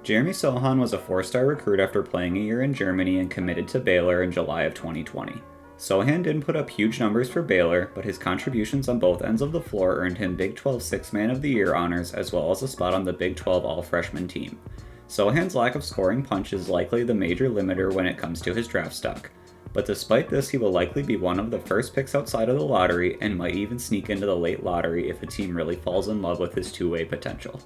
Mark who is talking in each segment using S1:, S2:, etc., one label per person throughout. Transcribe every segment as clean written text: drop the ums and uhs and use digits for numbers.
S1: Jeremy Sochan was a 4-star recruit after playing a year in Germany and committed to Baylor in July of 2020. Sochan didn't put up huge numbers for Baylor, but his contributions on both ends of the floor earned him Big 12 Sixth Man of the Year honors as well as a spot on the Big 12 All-Freshman team. Sochan's lack of scoring punch is likely the major limiter when it comes to his draft stock, but despite this he will likely be one of the first picks outside of the lottery and might even sneak into the late lottery if a team really falls in love with his two-way potential.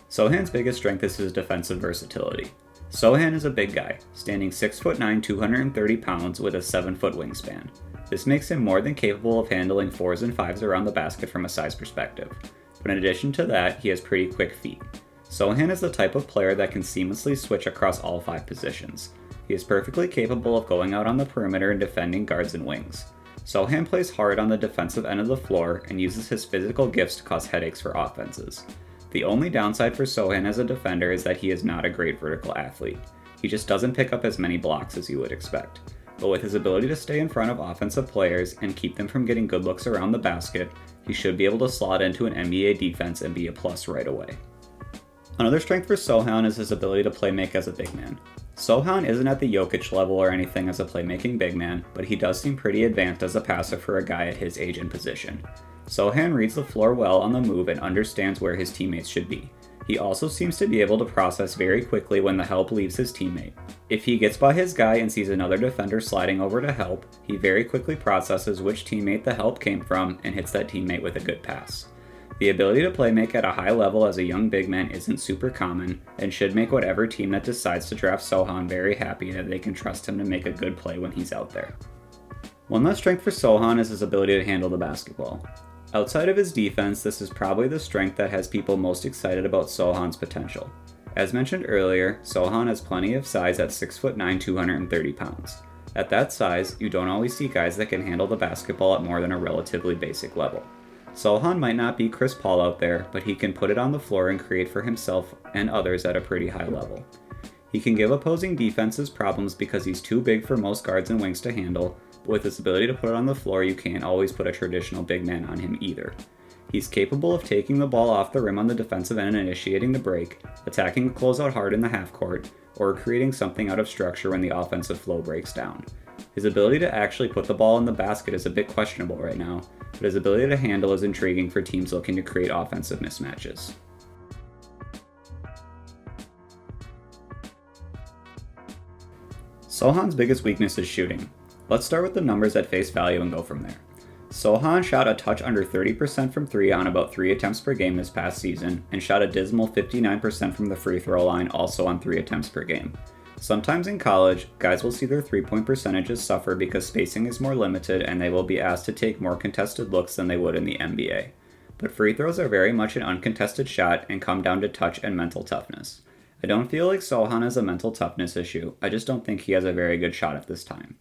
S1: Sochan's biggest strength is his defensive versatility. Sochan is a big guy, standing 6'9", 230 pounds with a 7-foot wingspan. This makes him more than capable of handling 4s and 5s around the basket from a size perspective, but in addition to that, he has pretty quick feet. Sochan is the type of player that can seamlessly switch across all 5 positions. He is perfectly capable of going out on the perimeter and defending guards and wings. Sochan plays hard on the defensive end of the floor and uses his physical gifts to cause headaches for offenses. The only downside for Sochan as a defender is that he is not a great vertical athlete. He just doesn't pick up as many blocks as you would expect. But with his ability to stay in front of offensive players and keep them from getting good looks around the basket, he should be able to slot into an NBA defense and be a plus right away. Another strength for Sochan is his ability to playmake as a big man. Sochan isn't at the Jokic level or anything as a playmaking big man, but he does seem pretty advanced as a passer for a guy at his age and position. Sochan reads the floor well on the move and understands where his teammates should be. He also seems to be able to process very quickly when the help leaves his teammate. If he gets by his guy and sees another defender sliding over to help, he very quickly processes which teammate the help came from and hits that teammate with a good pass. The ability to playmake at a high level as a young big man isn't super common and should make whatever team that decides to draft Sochan very happy that they can trust him to make a good play when he's out there. One last strength for Sochan is his ability to handle the basketball. Outside of his defense, this is probably the strength that has people most excited about Sochan's potential. As mentioned earlier, Sochan has plenty of size at 6'9", 230 pounds. At that size, you don't always see guys that can handle the basketball at more than a relatively basic level. Sochan might not be Chris Paul out there, but he can put it on the floor and create for himself and others at a pretty high level. He can give opposing defenses problems because he's too big for most guards and wings to handle, but with his ability to put it on the floor, you can't always put a traditional big man on him either. He's capable of taking the ball off the rim on the defensive end and initiating the break, attacking a closeout hard in the half court, or creating something out of structure when the offensive flow breaks down. His ability to actually put the ball in the basket is a bit questionable right now, but his ability to handle is intriguing for teams looking to create offensive mismatches. Sochan's biggest weakness is shooting. Let's start with the numbers at face value and go from there. Sochan shot a touch under 30% from 3 on about 3 attempts per game this past season, and shot a dismal 59% from the free throw line also on 3 attempts per game. Sometimes in college, guys will see their 3-point percentages suffer because spacing is more limited and they will be asked to take more contested looks than they would in the NBA. But free throws are very much an uncontested shot and come down to touch and mental toughness. I don't feel like Sochan has a mental toughness issue, I just don't think he has a very good shot at this time.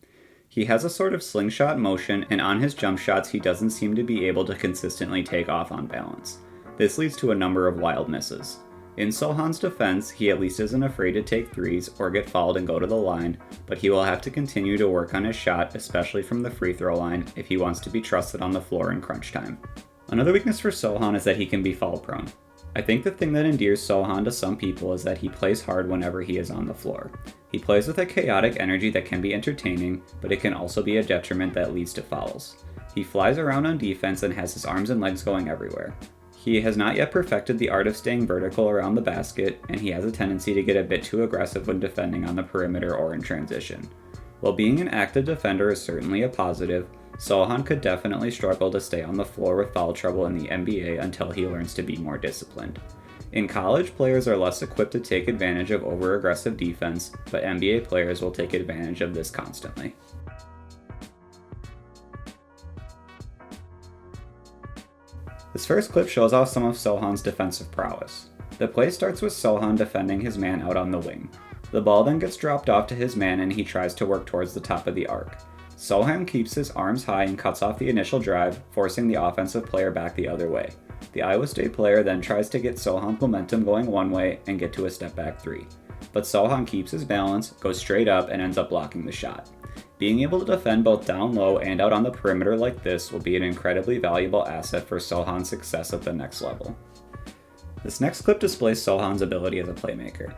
S1: He has a sort of slingshot motion, and on his jump shots he doesn't seem to be able to consistently take off on balance. This leads to a number of wild misses. In Sochan's defense, he at least isn't afraid to take threes or get fouled and go to the line, but he will have to continue to work on his shot, especially from the free throw line, if he wants to be trusted on the floor in crunch time. Another weakness for Sochan is that he can be foul prone. I think the thing that endears Sochan to some people is that he plays hard whenever he is on the floor. He plays with a chaotic energy that can be entertaining, but it can also be a detriment that leads to fouls. He flies around on defense and has his arms and legs going everywhere. He has not yet perfected the art of staying vertical around the basket, and he has a tendency to get a bit too aggressive when defending on the perimeter or in transition. While being an active defender is certainly a positive, Sochan could definitely struggle to stay on the floor with foul trouble in the NBA until he learns to be more disciplined. In college, players are less equipped to take advantage of over-aggressive defense, but NBA players will take advantage of this constantly. This first clip shows off some of Sochan's defensive prowess. The play starts with Sochan defending his man out on the wing. The ball then gets dropped off to his man and he tries to work towards the top of the arc. Sochan keeps his arms high and cuts off the initial drive, forcing the offensive player back the other way. The Iowa State player then tries to get Sochan's momentum going one way and get to a step back 3. But Sochan keeps his balance, goes straight up, and ends up blocking the shot. Being able to defend both down low and out on the perimeter like this will be an incredibly valuable asset for Sochan's success at the next level. This next clip displays Sochan's ability as a playmaker.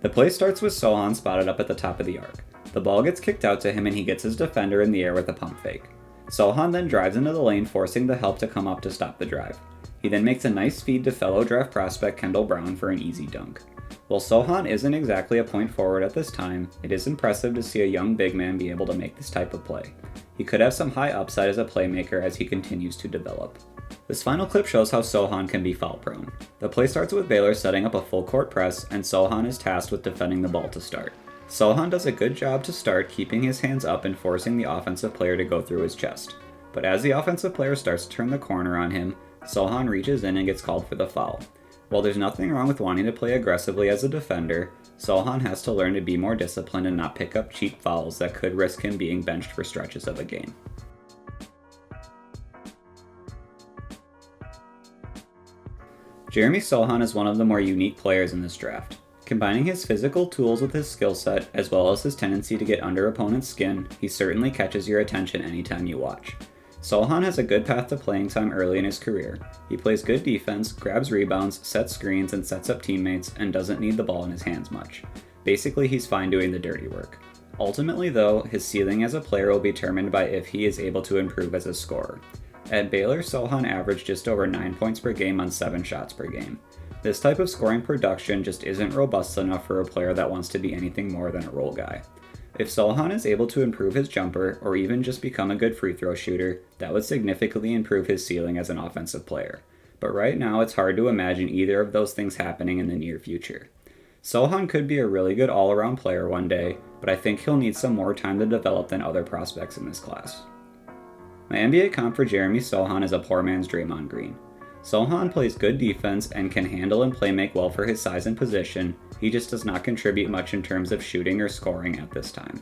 S1: The play starts with Sochan spotted up at the top of the arc. The ball gets kicked out to him and he gets his defender in the air with a pump fake. Sochan then drives into the lane, forcing the help to come up to stop the drive. He then makes a nice feed to fellow draft prospect Kendall Brown for an easy dunk. While Sochan isn't exactly a point forward at this time, it is impressive to see a young big man be able to make this type of play. He could have some high upside as a playmaker as he continues to develop. This final clip shows how Sochan can be foul prone. The play starts with Baylor setting up a full court press, and Sochan is tasked with defending the ball to start. Sochan does a good job to start, keeping his hands up and forcing the offensive player to go through his chest. But as the offensive player starts to turn the corner on him, Sochan reaches in and gets called for the foul. While there's nothing wrong with wanting to play aggressively as a defender, Sochan has to learn to be more disciplined and not pick up cheap fouls that could risk him being benched for stretches of a game. Jeremy Sochan is one of the more unique players in this draft. Combining his physical tools with his skill set, as well as his tendency to get under opponents' skin, he certainly catches your attention anytime you watch. Sochan has a good path to playing time early in his career. He plays good defense, grabs rebounds, sets screens, and sets up teammates, and doesn't need the ball in his hands much. Basically, he's fine doing the dirty work. Ultimately though, his ceiling as a player will be determined by if he is able to improve as a scorer. At Baylor, Sochan averaged just over 9 points per game on 7 shots per game. This type of scoring production just isn't robust enough for a player that wants to be anything more than a role guy. If Sochan is able to improve his jumper, or even just become a good free throw shooter, that would significantly improve his ceiling as an offensive player. But right now, it's hard to imagine either of those things happening in the near future. Sochan could be a really good all-around player one day, but I think he'll need some more time to develop than other prospects in this class. My NBA comp for Jeremy Sochan is a poor man's Draymond Green. Sochan plays good defense and can handle and play make well for his size and position, he just does not contribute much in terms of shooting or scoring at this time.